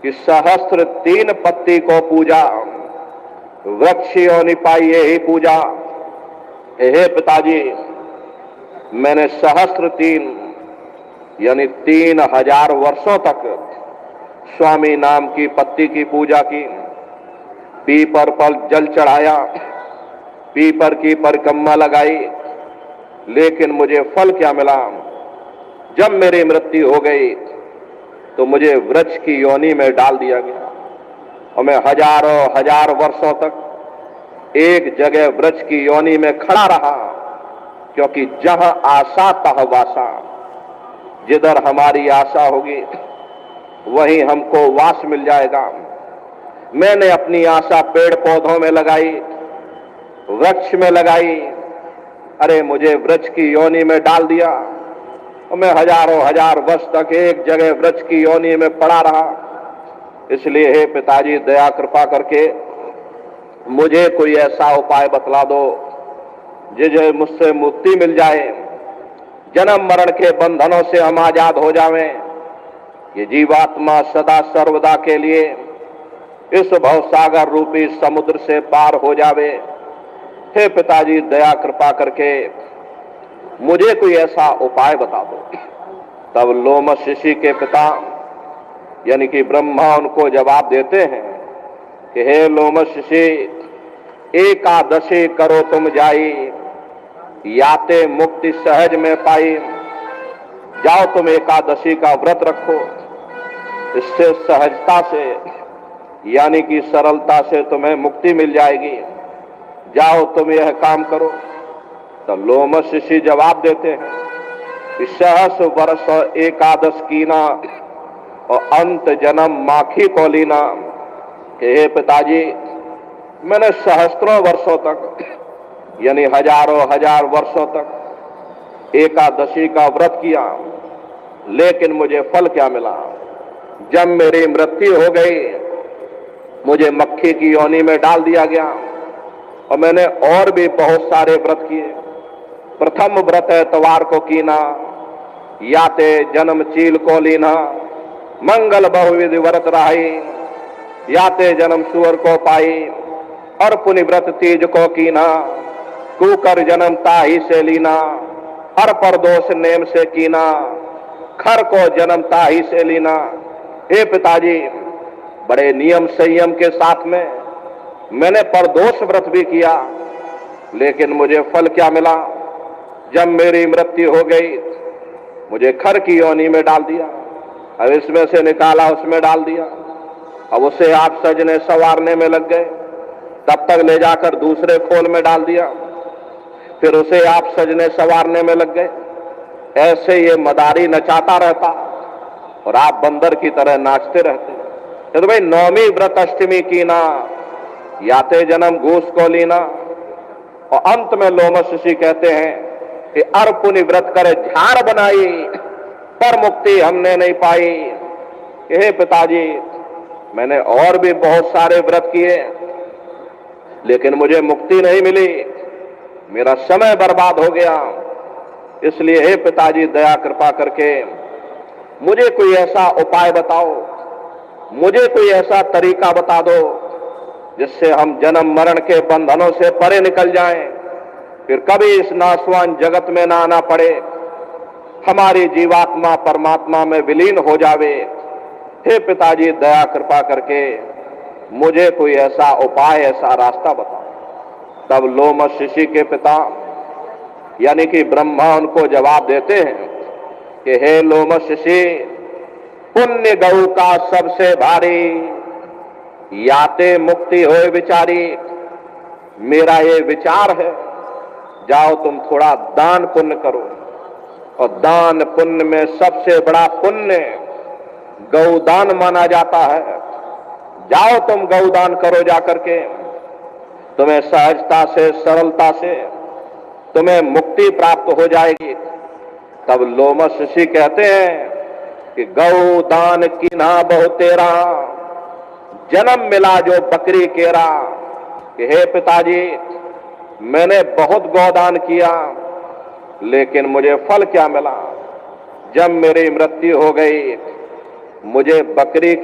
कि सहस्त्र 3 पत्ती को पूजा, वृक्ष योनि पाई यही पूजा। हे पिताजी, मैंने सहस्त्र 3 यानी 3000 वर्षों तक स्वामी नाम की पत्ती की पूजा की, पीपर पर जल चढ़ाया, पीपर की परिक्रमा लगाई, लेकिन मुझे फल क्या मिला? जब मेरी मृत्यु हो गई तो मुझे वृक्ष की योनि में डाल दिया गया और मैं हजारों हजार वर्षों तक एक जगह वृक्ष की योनि में खड़ा रहा, क्योंकि जहां आशा तह वासा, जिधर हमारी आशा होगी वहीं हमको वास मिल जाएगा। मैंने अपनी आशा पेड़ पौधों में लगाई, वृक्ष में लगाई। अरे मुझे वृक्ष की योनि में डाल दिया और मैं हजारों हजार वर्ष तक एक जगह वृक्ष की योनि में पड़ा रहा। इसलिए हे पिताजी, दया कृपा करके मुझे कोई ऐसा उपाय बतला दो जिसे मुझसे मुक्ति मिल जाए, जन्म मरण के बंधनों से हम आजाद हो जावें, ये जीवात्मा सदा सर्वदा के लिए इस भवसागर रूपी समुद्र से पार हो जावे। हे पिताजी, दया कृपा करके मुझे कोई ऐसा उपाय बता दो। तब लोमश ऋषि के पिता यानी कि ब्रह्मा उनको जवाब देते हैं कि हे लोमश ऋषि, एकादशी करो तुम जाई, याते मुक्ति सहज में पाई। जाओ तुम एकादशी का व्रत रखो, इससे सहजता से यानी कि सरलता से तुम्हें मुक्ति मिल जाएगी। जाओ तुम यह काम करो। तो लोमश ऋषि जवाब देते हैं कि सहस वर्ष एकादश कीना और अंत जन्म माखी को लीना। कि हे पिताजी, मैंने सहस्त्रों वर्षों तक यानी हजारों हजार वर्षों तक एकादशी का व्रत किया, लेकिन मुझे फल क्या मिला? जब मेरी मृत्यु हो गई मुझे मक्खी की योनि में डाल दिया गया और मैंने और भी बहुत सारे व्रत किए। प्रथम व्रत एतवार को कीना, याते जन्म चील को लीना, मंगल बहुविधि व्रत रहाई, याते जन्म सुअर को पाई, और पुनि व्रत तीज को कीना, कुकर जन्म ताही से लीना, हर परदोष नेम से कीना, खर को जन्म ताही से लीना। हे पिताजी, बड़े नियम संयम के साथ में मैंने परदोष व्रत भी किया, लेकिन मुझे फल क्या मिला? जब मेरी मृत्यु हो गई मुझे खर की योनि में डाल दिया, अब इसमें से निकाला उसमें डाल दिया, अब उसे आप सजने संवारने में लग गए, तब तक ले जाकर दूसरे खोल में डाल दिया, फिर उसे आप सजने संवारने में लग गए। ऐसे ये मदारी नचाता रहता और आप बंदर की तरह नाचते रहते। तो भाई, नौवीं व्रत अष्टमी कीना, याते जन्म घूस को लीना, और अंत में लोमश ऋषि कहते हैं कि अर पुनि व्रत करे झाड़ बनाई, पर मुक्ति हमने नहीं पाई। हे पिताजी, मैंने और भी बहुत सारे व्रत किए, लेकिन मुझे मुक्ति नहीं मिली, मेरा समय बर्बाद हो गया। इसलिए हे पिताजी, दया कृपा करके मुझे कोई ऐसा उपाय बताओ, मुझे कोई ऐसा तरीका बता दो जिससे हम जन्म मरण के बंधनों से परे निकल जाएं, फिर कभी इस नाशवान जगत में ना आना पड़े, हमारी जीवात्मा परमात्मा में विलीन हो जावे। हे पिताजी, दया कृपा करके मुझे कोई ऐसा उपाय, ऐसा रास्ता बताओ। तब लोमश ऋषि के पिता यानी कि ब्रह्मा उनको जवाब देते हैं कि हे लोमश ऋषि, पुण्य गौ का सबसे भारी, याते मुक्ति होए विचारी। मेरा ये विचार है, जाओ तुम थोड़ा दान पुण्य करो, और दान पुण्य में सबसे बड़ा पुण्य गौदान माना जाता है। जाओ तुम गौदान करो जाकर के, तुम्हें सहजता से सरलता से तुम्हें मुक्ति प्राप्त हो जाएगी। तब लोमश ऋषि कहते हैं कि गौदान कीन्हा बहु तेरा, जन्म मिला जो बकरी केरा। कि हे पिताजी, मैंने बहुत गौदान किया, लेकिन मुझे फल क्या मिला? जब मेरी मृत्यु हो गई मुझे बकरी की